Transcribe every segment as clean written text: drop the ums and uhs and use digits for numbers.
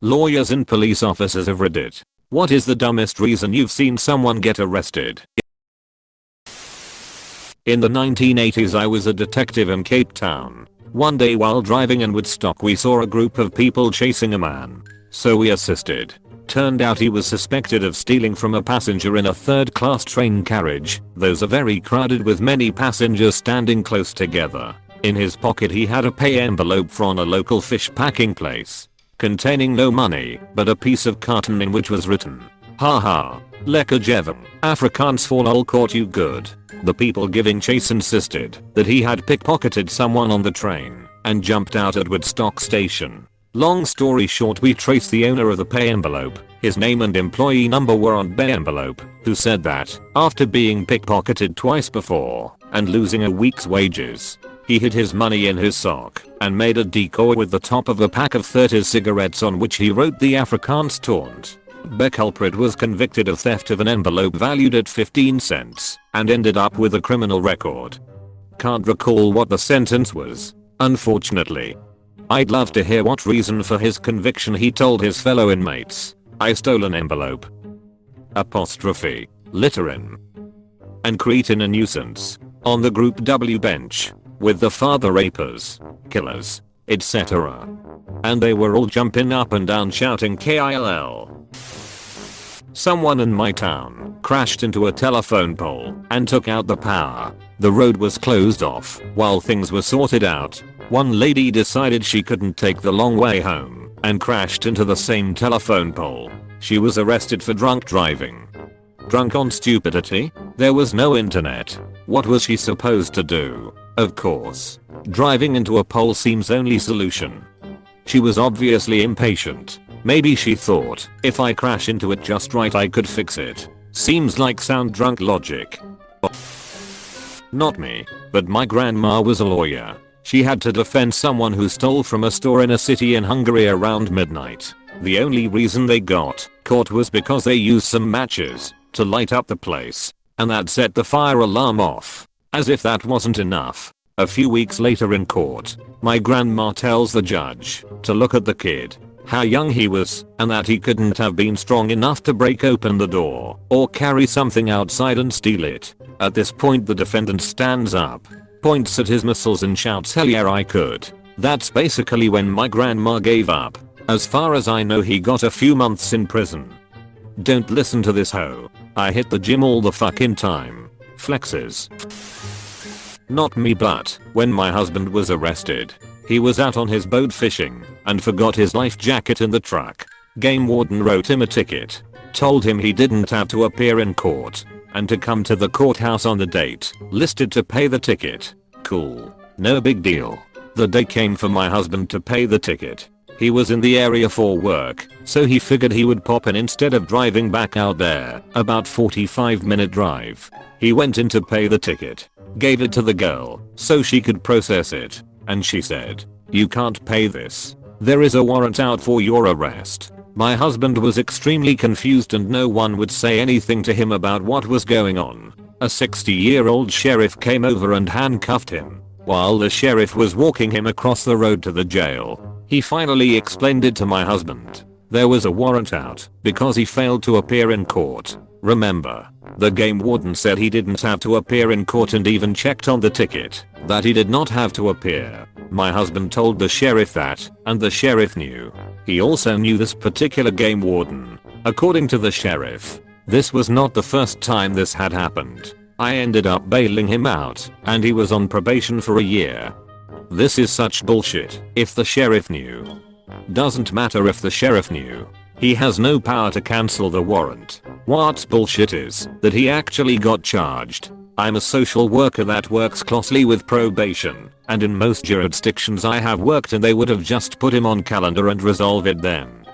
Lawyers and police officers have read it. What is the dumbest reason you've seen someone get arrested? In the 1980s I was a detective in Cape Town. One day while driving in Woodstock we saw a group of people chasing a man. So we assisted. Turned out he was suspected of stealing from a passenger in a third-class train carriage. Those are very crowded with many passengers standing close together. In his pocket he had a pay envelope from a local fish packing place, containing no money, but a piece of carton in which was written, "Haha, lekker jeven, Afrikaans for lol caught you good." The people giving chase insisted that he had pickpocketed someone on the train and jumped out at Woodstock station. Long story short, we traced the owner of the pay envelope. His name and employee number were on the envelope, who said that, after being pickpocketed twice before and losing a week's wages, he hid his money in his sock and made a decoy with the top of a pack of 30 cigarettes on which he wrote the Afrikaans taunt. The culprit was convicted of theft of an envelope valued at 15 cents and ended up with a criminal record. Can't recall what the sentence was, unfortunately. I'd love to hear what reason for his conviction he told his fellow inmates. "I stole an envelope. Apostrophe. Littering. And creating a nuisance. On the group W bench. With the father rapers. Killers. etc. And they were all jumping up and down shouting KILL. Someone in my town crashed into a telephone pole and took out the power. The road was closed off while things were sorted out. One lady decided she couldn't take the long way home and crashed into the same telephone pole. She was arrested for drunk driving. Drunk on stupidity? There was no internet. What was she supposed to do? Of course, driving into a pole seems only solution. She was obviously impatient. Maybe she thought, if I crash into it just right I could fix it. Seems like sound drunk logic. Not me, but my grandma was a lawyer. She had to defend someone who stole from a store in a city in Hungary around midnight. The only reason they got caught was because they used some matches to light up the place, and that set the fire alarm off. As if that wasn't enough, a few weeks later in court, my grandma tells the judge to look at the kid, how young he was, and that he couldn't have been strong enough to break open the door or carry something outside and steal it. At this point the defendant stands up, points at his muscles and shouts, "Hell yeah, I could." That's basically when my grandma gave up. As far as I know he got a few months in prison. Don't listen to this hoe. I hit the gym all the fucking time. Flexes. Not me, but when my husband was arrested, he was out on his boat fishing and forgot his life jacket in the truck. Game warden wrote him a ticket, told him he didn't have to appear in court and to come to the courthouse on the date listed to pay the ticket. Cool. No big deal. The day came for my husband to pay the ticket. He was in the area for work, so he figured he would pop in instead of driving back out there. About 45-minute drive. He went in to pay the ticket, gave it to the girl so she could process it, and she said, "You can't pay this. There is a warrant out for your arrest." My husband was extremely confused and no one would say anything to him about what was going on. A 60-year-old sheriff came over and handcuffed him while the sheriff was walking him across the road to the jail. He finally explained it to my husband. There was a warrant out because he failed to appear in court. Remember, the game warden said he didn't have to appear in court and even checked on the ticket that he did not have to appear. My husband told the sheriff that, and the sheriff knew. He also knew this particular game warden. According to the sheriff, this was not the first time this had happened. I ended up bailing him out, and he was on probation for a year. This is such bullshit. If the sheriff knew. Doesn't matter if the sheriff knew. He has no power to cancel the warrant. What's bullshit is that he actually got charged. I'm a social worker that works closely with probation, and in most jurisdictions I have worked in they would have just put him on calendar and resolve it then.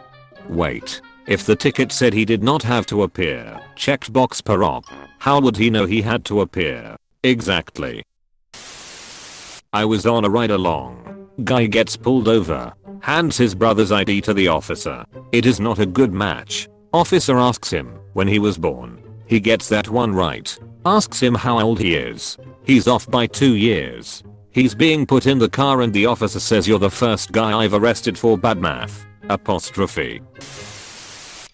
Wait. If the ticket said he did not have to appear, checked box per op, how would he know he had to appear? Exactly. I was on a ride along. Guy gets pulled over. Hands his brother's ID to the officer. It is not a good match. Officer asks him when he was born. He gets that one right. Asks him how old he is. He's off by 2 years. He's being put in the car and the officer says, "You're the first guy I've arrested for bad math." Apostrophe.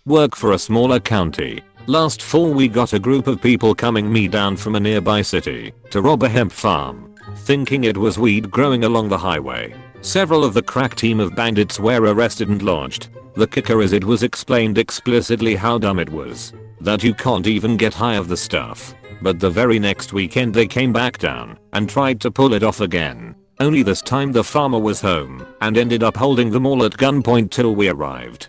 Work for a smaller county. Last fall we got a group of people coming me down from a nearby city to rob a hemp farm, thinking it was weed growing along the highway. Several of the crack team of bandits were arrested and lodged. The kicker is it was explained explicitly how dumb it was, that you can't even get high of the stuff. But the very next weekend they came back down and tried to pull it off again. Only this time the farmer was home and ended up holding them all at gunpoint till we arrived.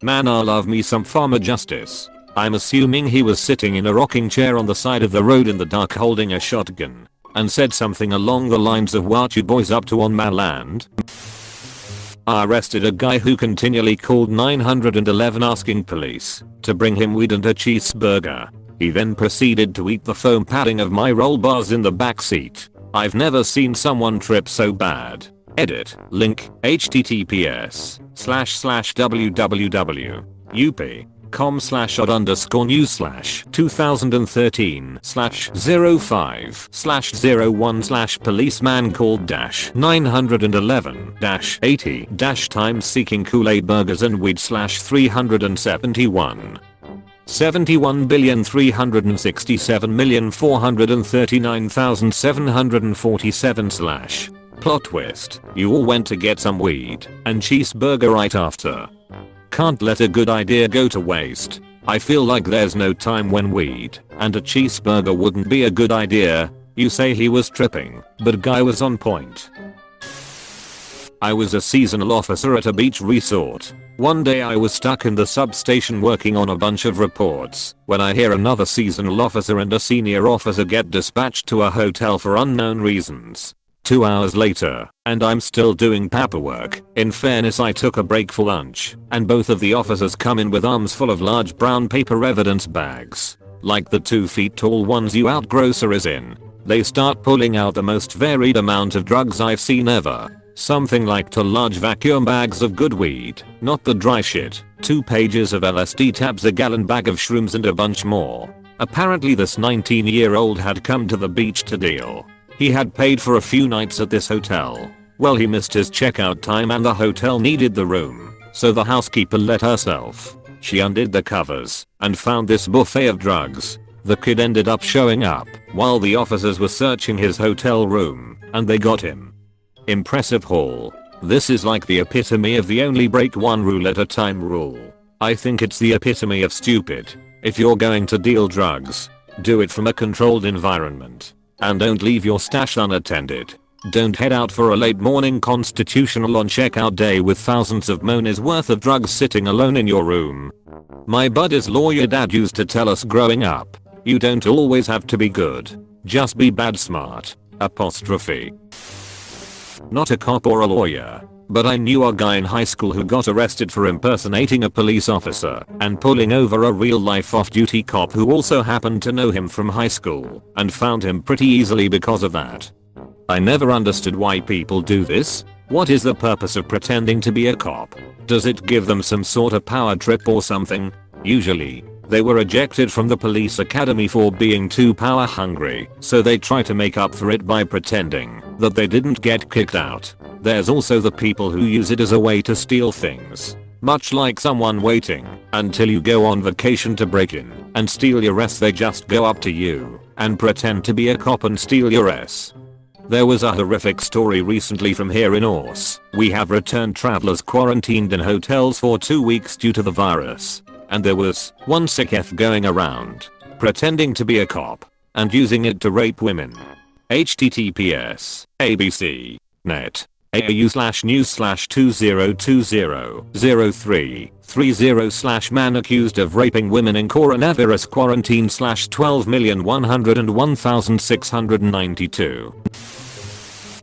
Man, I love me some farmer justice. I'm assuming he was sitting in a rocking chair on the side of the road in the dark holding a shotgun and said something along the lines of "What you boys up to on my land?" I arrested a guy who continually called 911 asking police to bring him weed and a cheeseburger. He then proceeded to eat the foam padding of my roll bars in the back seat. I've never seen someone trip so bad. Edit. Link. https://www.up.com/odd_news/2013/05/01 called -911-80- times seeking Kool-Aid burgers and weed /371. 71,367,439,747 Plot twist. You all went to get some weed and cheeseburger right after. Can't let a good idea go to waste. I feel like there's no time when weed and a cheeseburger wouldn't be a good idea. You say he was tripping, but guy was on point. I was a seasonal officer at a beach resort. One day I was stuck in the substation working on a bunch of reports when I hear another seasonal officer and a senior officer get dispatched to a hotel for unknown reasons. 2 hours later, and I'm still doing paperwork. In fairness, I took a break for lunch, and both of the officers come in with arms full of large brown paper evidence bags, like the 2 feet tall ones you out groceries in. They start pulling out the most varied amount of drugs I've seen ever. Something like 2 large vacuum bags of good weed, not the dry shit, 2 pages of LSD tabs, a gallon bag of shrooms, and a bunch more. Apparently this 19-year-old had come to the beach to deal. He had paid for a few nights at this hotel. Well, he missed his checkout time and the hotel needed the room, so the housekeeper let herself. She undid the covers and found this buffet of drugs. The kid ended up showing up while the officers were searching his hotel room, and they got him. Impressive haul. This is like the epitome of the only break one rule at a time rule. I think it's the epitome of stupid. If you're going to deal drugs, do it from a controlled environment. And don't leave your stash unattended. Don't head out for a late morning constitutional on checkout day with thousands of monies worth of drugs sitting alone in your room. My buddy's lawyer dad used to tell us growing up, you don't always have to be good. Just be bad smart. Apostrophe. Not a cop or a lawyer, but I knew a guy in high school who got arrested for impersonating a police officer and pulling over a real-life off-duty cop who also happened to know him from high school and found him pretty easily because of that. I never understood why people do this. What is the purpose of pretending to be a cop? Does it give them some sort of power trip or something? Usually, they were ejected from the police academy for being too power hungry, so they try to make up for it by pretending that they didn't get kicked out. There's also the people who use it as a way to steal things. Much like someone waiting until you go on vacation to break in and steal your ass, they just go up to you and pretend to be a cop and steal your ass. There was a horrific story recently from here in Oss. We have returned travelers quarantined in hotels for 2 weeks due to the virus. And there was one sick F going around, pretending to be a cop and using it to rape women. https abc.net au/news/2020-0330/man accused of raping women in coronavirus quarantine /12,101,692.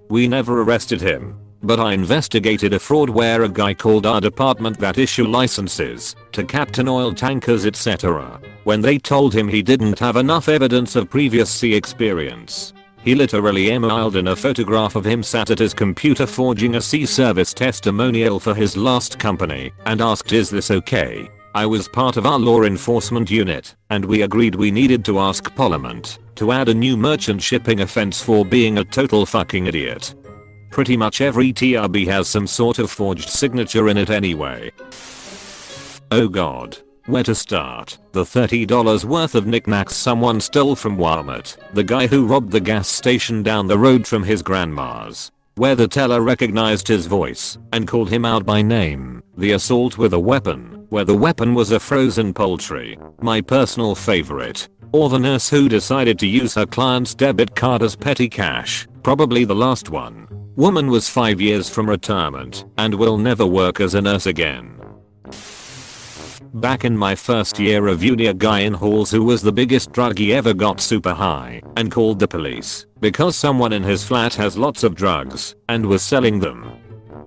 We never arrested him, but I investigated a fraud where a guy called our department that issue licenses to captain oil tankers etc. when they told him he didn't have enough evidence of previous sea experience. He literally emailed in a photograph of him sat at his computer forging a sea service testimonial for his last company and asked, "Is this okay?" I was part of our law enforcement unit and we agreed we needed to ask Parliament to add a new merchant shipping offense for being a total fucking idiot. Pretty much every TRB has some sort of forged signature in it anyway. Oh god. Where to start? The $30 worth of knickknacks someone stole from Walmart. The guy who robbed the gas station down the road from his grandma's, where the teller recognized his voice and called him out by name. The assault with a weapon, where the weapon was a frozen poultry. My personal favorite. Or the nurse who decided to use her client's debit card as petty cash. Probably the last one. Woman was 5 years from retirement and will never work as a nurse again. Back in my first year of uni, a guy in halls who was the biggest druggie ever got super high and called the police because someone in his flat has lots of drugs and was selling them.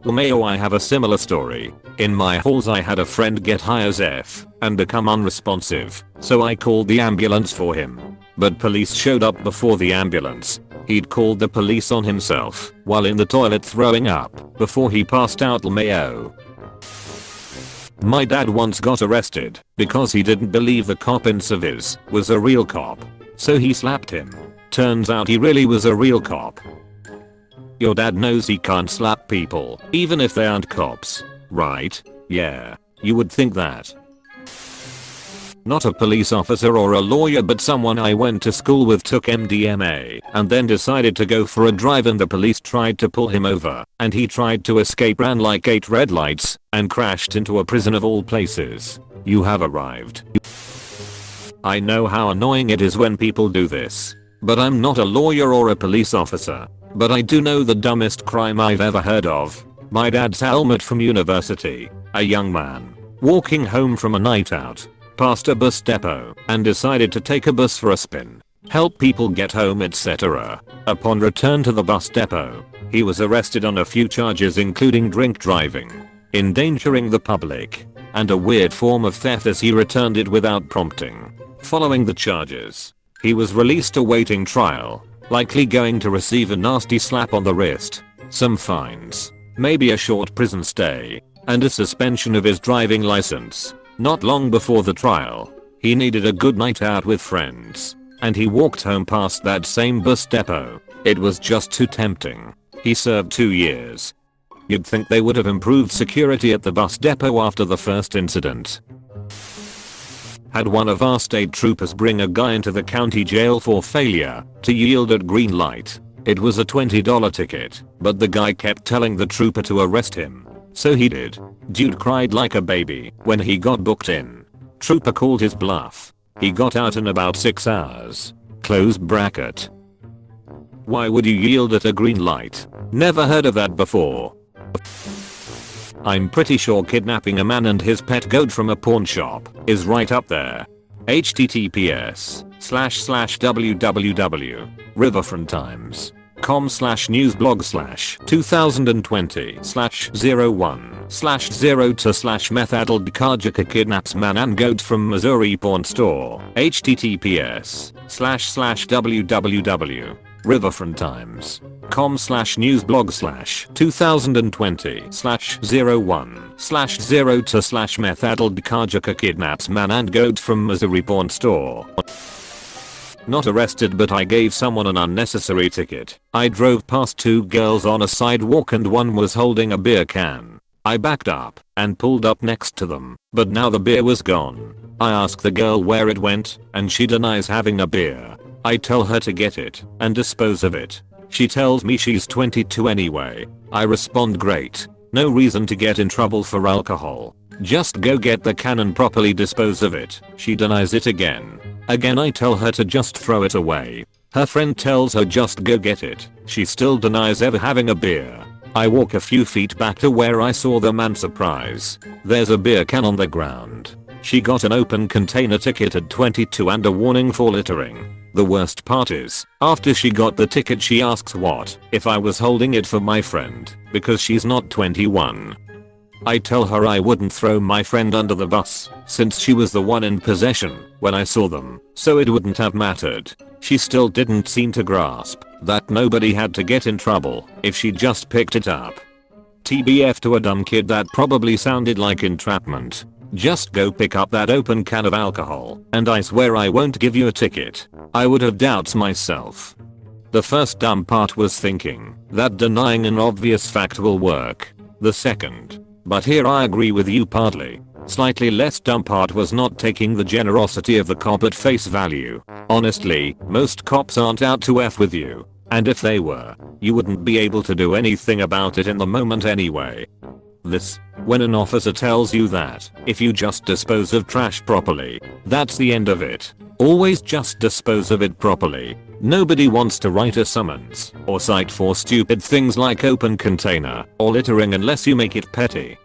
LMAO, I have a similar story. In my halls I had a friend get high as F and become unresponsive, so I called the ambulance for him. But police showed up before the ambulance. He'd called the police on himself while in the toilet throwing up before he passed out. LMAO. My dad once got arrested because he didn't believe the cop in Civis was a real cop. So he slapped him. Turns out he really was a real cop. Your dad knows he can't slap people, even if they aren't cops, right? Yeah, you would think that. Not a police officer or a lawyer, but someone I went to school with took MDMA and then decided to go for a drive, and the police tried to pull him over and he tried to escape, ran like 8 red lights and crashed into a prison of all places. You have arrived. I know how annoying it is when people do this, but I'm not a lawyer or a police officer. But I do know the dumbest crime I've ever heard of. My dad's helmet from university. A young man walking home from a night out past a bus depot and decided to take a bus for a spin, help people get home, etc. Upon return to the bus depot, he was arrested on a few charges including drink driving, endangering the public, and a weird form of theft as he returned it without prompting. Following the charges, he was released awaiting trial, likely going to receive a nasty slap on the wrist, some fines, maybe a short prison stay, and a suspension of his driving license. Not long before the trial, he needed a good night out with friends, and he walked home past that same bus depot. It was just too tempting. He served 2 years. You'd think they would have improved security at the bus depot after the first incident. Had one of our state troopers bring a guy into the county jail for failure to yield at green light. It was a $20 ticket, but the guy kept telling the trooper to arrest him. So he did. Dude cried like a baby when he got booked in. Trooper called his bluff. He got out in about 6 hours. Close bracket. Why would you yield at a green light? Never heard of that before. I'm pretty sure kidnapping a man and his pet goat from a pawn shop is right up there. https://www.riverfronttimes.com/newsblog/2001/02/meth-addled Kajika kidnaps man and goat from Missouri pawn store. https://www.riverfronttimes.com/newsblog/2001/02/meth-addled Kajika kidnaps man and goat from Missouri pawn store. Not arrested, but I gave someone an unnecessary ticket. I drove past 2 girls on a sidewalk and one was holding a beer can. I backed up and pulled up next to them, but now the beer was gone. I ask the girl where it went and she denies having a beer. I tell her to get it and dispose of it. She tells me she's 22 anyway. I respond, great. No reason to get in trouble for alcohol. Just go get the can and properly dispose of it. She denies it again. Again I tell her to just throw it away. Her friend tells her just go get it. She still denies ever having a beer. I walk a few feet back to where I saw them and surprise, there's a beer can on the ground. She got an open container ticket at 22 and a warning for littering. The worst part is, after she got the ticket she asks what if I was holding it for my friend because she's not 21. I tell her I wouldn't throw my friend under the bus since she was the one in possession when I saw them, so it wouldn't have mattered. She still didn't seem to grasp that nobody had to get in trouble if she just picked it up. TBF to a dumb kid, that probably sounded like entrapment. Just go pick up that open can of alcohol and I swear I won't give you a ticket. I would have doubts myself. The first dumb part was thinking that denying an obvious fact will work. The second, but here I agree with you partly, slightly less dumb part was not taking the generosity of the cop at face value. Honestly, most cops aren't out to F with you. And if they were, you wouldn't be able to do anything about it in the moment anyway. When an officer tells you that, if you just dispose of trash properly, that's the end of it. Always just dispose of it properly. Nobody wants to write a summons or cite for stupid things like open container or littering unless you make it petty.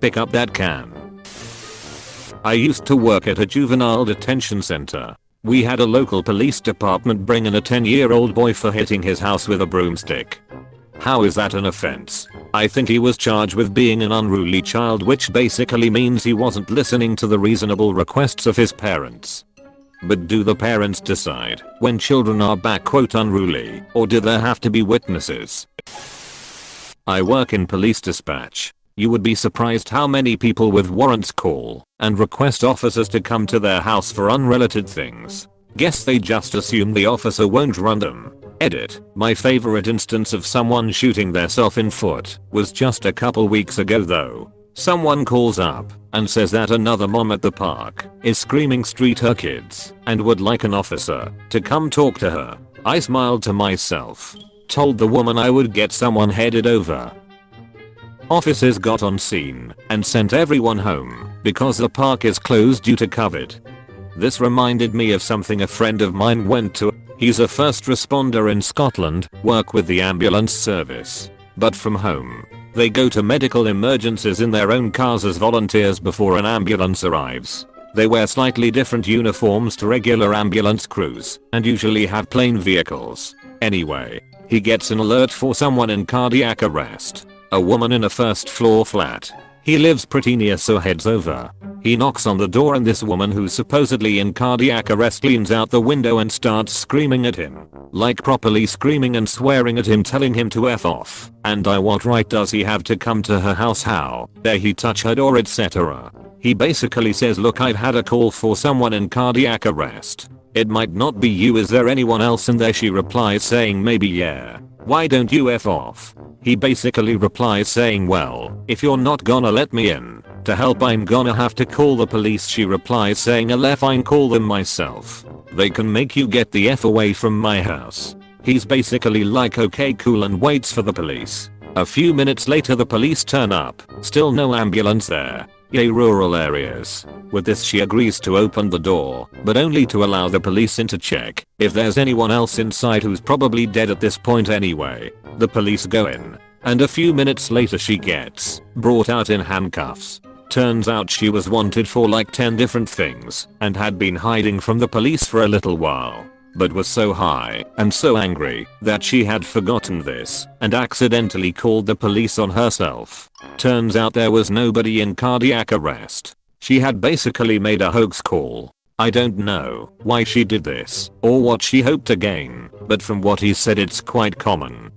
Pick up that can. I used to work at a juvenile detention center. We had a local police department bring in a 10-year-old boy for hitting his house with a broomstick. How is that an offense? I think he was charged with being an unruly child, which basically means he wasn't listening to the reasonable requests of his parents. But do the parents decide when children are "unruly" or do there have to be witnesses? I work in police dispatch. You would be surprised how many people with warrants call and request officers to come to their house for unrelated things. Guess they just assume the officer won't run them. Edit. My favorite instance of someone shooting theirself in foot was just a couple weeks ago though. Someone calls up and says that another mom at the park is screaming "street her kids" and would like an officer to come talk to her. I smiled to myself, told the woman I would get someone headed over. Officers got on scene and sent everyone home because the park is closed due to COVID. This reminded me of something a friend of mine went to. He's a first responder in Scotland, work with the ambulance service, but from home. They go to medical emergencies in their own cars as volunteers before an ambulance arrives. They wear slightly different uniforms to regular ambulance crews and usually have plain vehicles. Anyway, he gets an alert for someone in cardiac arrest. A woman in a first floor flat. He lives pretty near, so heads over. He knocks on the door and this woman who's supposedly in cardiac arrest leans out the window and starts screaming at him. Like properly screaming and swearing at him, telling him to F off. And what right does he have to come to her house? How dare he touch her door, etc. He basically says, look, I've had a call for someone in cardiac arrest. It might not be you, is there anyone else in there? She replies saying maybe yeah. Why don't you F off? He basically replies saying, well, if you're not gonna let me in to help, I'm gonna have to call the police. She replies saying, fine, call them myself. They can make you get the F away from my house. He's basically like, okay cool, and waits for the police. A few minutes later the police turn up, still no ambulance there. Yay, rural areas. With this she agrees to open the door, but only to allow the police in to check if there's anyone else inside who's probably dead at this point anyway. The police go in, and a few minutes later she gets brought out in handcuffs. Turns out she was wanted for like 10 different things and had been hiding from the police for a little while, but was so high and so angry that she had forgotten this and accidentally called the police on herself. Turns out there was nobody in cardiac arrest. She had basically made a hoax call. I don't know why she did this or what she hoped to gain, but from what he said it's quite common